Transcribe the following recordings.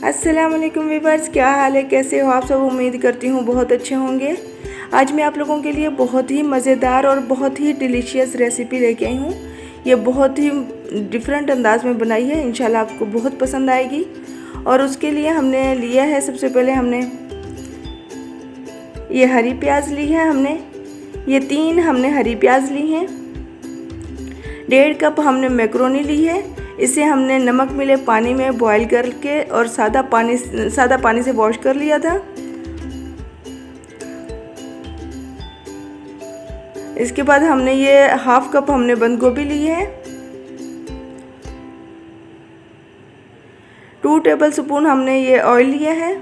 अस्सलाम वालेकुम व्यूअर्स, क्या हाल है, कैसे हो आप सब। उम्मीद करती हूँ बहुत अच्छे होंगे। आज मैं आप लोगों के लिए बहुत ही मज़ेदार और बहुत ही डिलीशियस रेसिपी लेके आई हूँ। ये बहुत ही डिफरेंट अंदाज में बनाई है, इंशाल्लाह आपको बहुत पसंद आएगी। और उसके लिए हमने लिया है, सबसे पहले हमने ये हरी प्याज ली है, ये 3 हमने हरी प्याज ली हैं। 1.5 कप हमने मैक्रोनी ली है। इसे हमने नमक मिले पानी में बॉईल करके और सादा पानी से वॉश कर लिया था। इसके बाद हमने ये 1/2 कप हमने बंद गोभी ली है। 2 टेबल स्पून हमने ये ऑयल लिया है।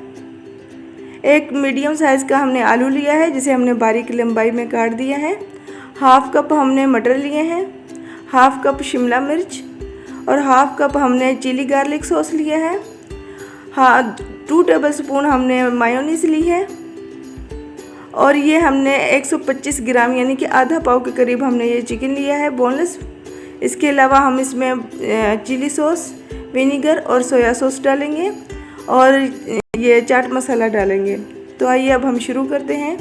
एक मीडियम साइज़ का हमने आलू लिया है, जिसे हमने बारीक लंबाई में काट दिया है। 1/2 कप हमने मटर लिए हैं। 1/2 कप शिमला मिर्च और 1/2 कप हमने चिली गार्लिक सॉस लिया है। 2 टेबल स्पून हमने मायोनीज़ ली है। और ये हमने 125 ग्राम यानी कि आधा पाव के करीब हमने ये चिकन लिया है, बोनलेस। इसके अलावा हम इसमें चिली सॉस, विनीगर और सोया सॉस डालेंगे और ये चाट मसाला डालेंगे। तो आइए अब हम शुरू करते हैं।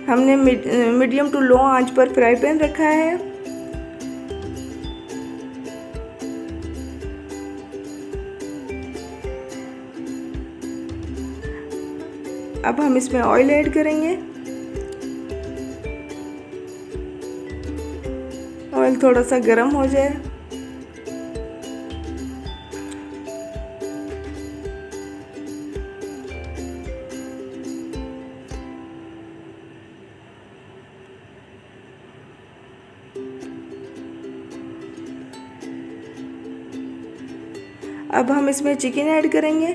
हमने मीडियम टू लो आंच पर फ्राई पैन रखा है। अब हम इसमें ऑयल ऐड करेंगे। ऑयल थोड़ा सा गर्म हो जाए। अब हम इसमें चिकन ऐड करेंगे।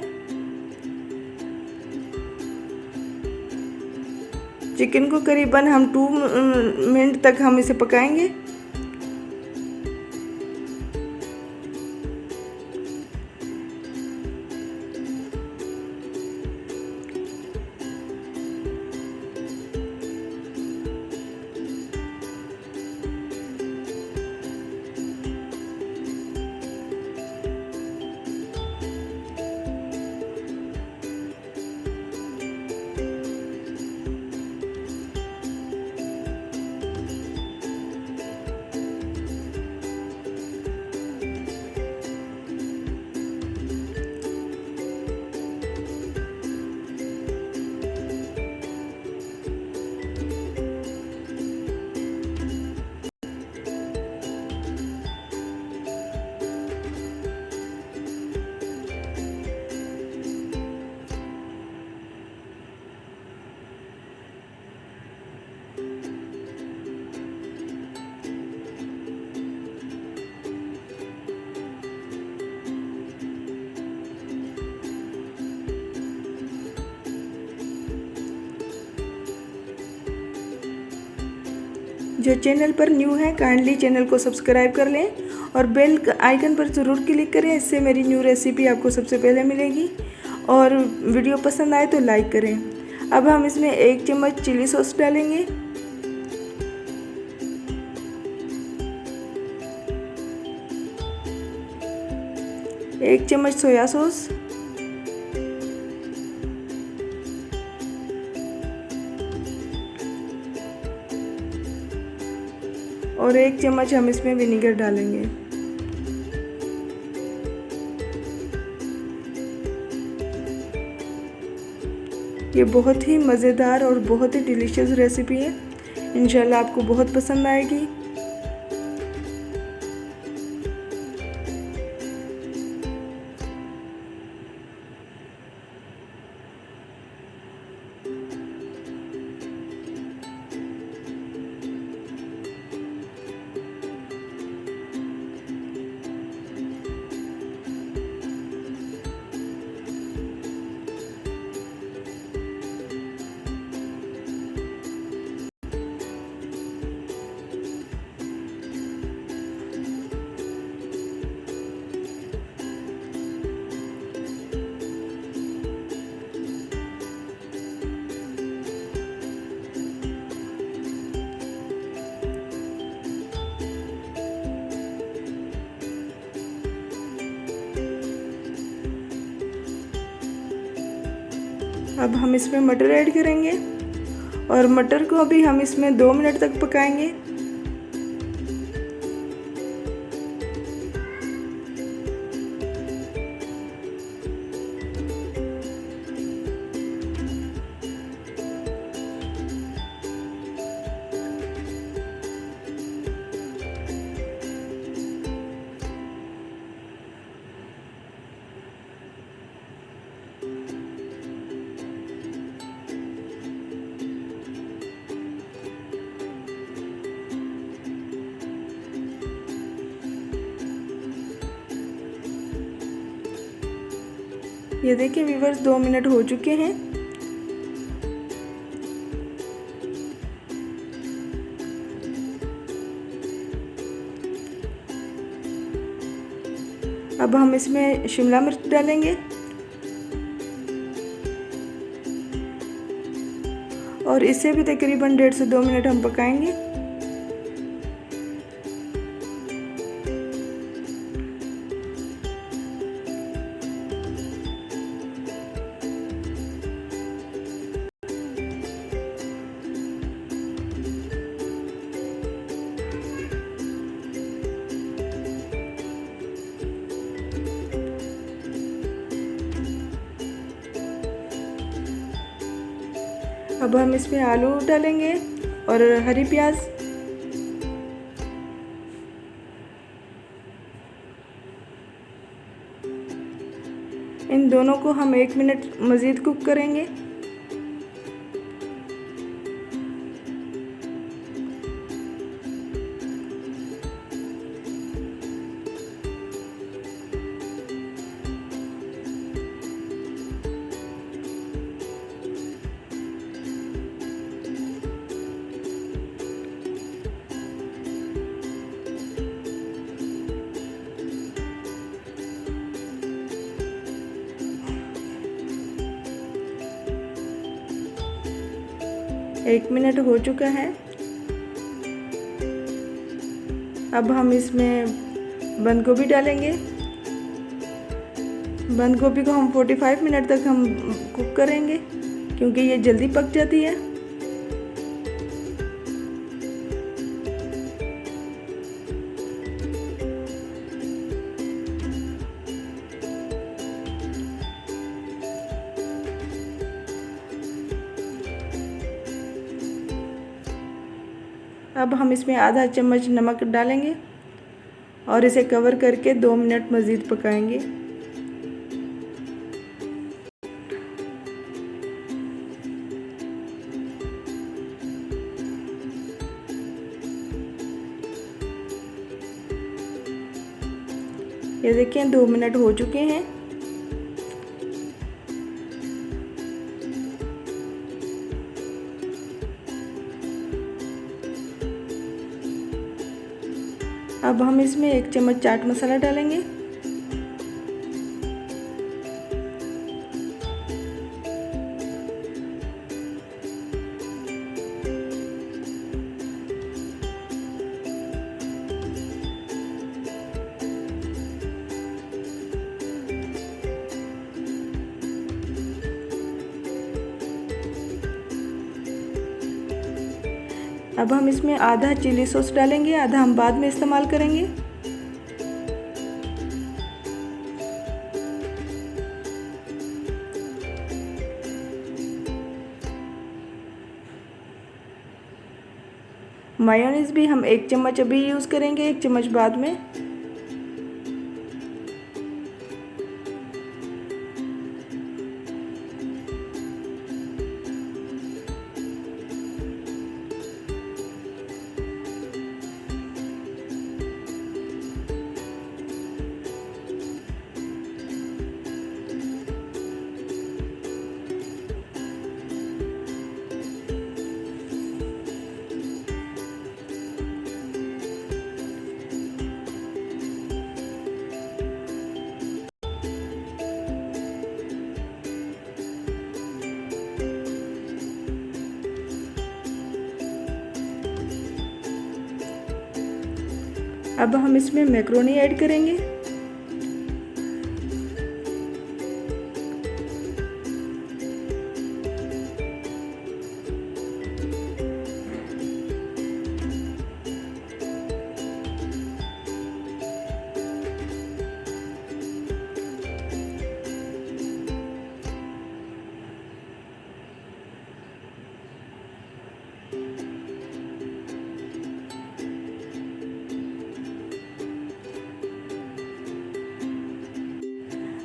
चिकन को करीबन हम 2 मिनट तक हम इसे पकाएंगे। जो चैनल पर न्यू है काइंडली चैनल को सब्सक्राइब कर लें और बेल आइकन पर ज़रूर क्लिक करें। इससे मेरी न्यू रेसिपी आपको सबसे पहले मिलेगी। और वीडियो पसंद आए तो लाइक करें। अब हम इसमें 1 चम्मच चिली सॉस डालेंगे। एक चम्मच सोया सॉस और 1 चम्मच हम इसमें विनीगर डालेंगे। ये बहुत ही मज़ेदार और बहुत ही डिलीशियस रेसिपी है, इंशाल्लाह आपको बहुत पसंद आएगी। अब हम इसमें मटर ऐड करेंगे और मटर को अभी हम इसमें 2 मिनट तक पकाएंगे। ये देखिए व्यूअर्स, 2 मिनट हो चुके हैं। अब हम इसमें शिमला मिर्च डालेंगे और इसे भी तकरीबन 1.5 से 2 मिनट हम पकाएंगे। अब हम इसमें आलू डालेंगे और हरी प्याज। इन दोनों को हम 1 मिनट मज़ीद कुक करेंगे। एक मिनट हो चुका है। अब हम इसमें बंद गोभी डालेंगे। बंद गोभी को हम 45 मिनट तक हम कुक करेंगे क्योंकि ये जल्दी पक जाती है। अब हम इसमें आधा चम्मच नमक डालेंगे और इसे कवर करके 2 मिनट मज़ीद पकाएंगे। ये देखिए 2 मिनट हो चुके हैं। अब हम इसमें 1 चम्मच चाट मसाला डालेंगे। अब हम इसमें आधा चिली सॉस डालेंगे, आधा हम बाद में इस्तेमाल करेंगे। मायोनीज भी हम 1 चम्मच अभी यूज़ करेंगे, 1 चम्मच बाद में। अब हम इसमें मैक्रोनी ऐड करेंगे।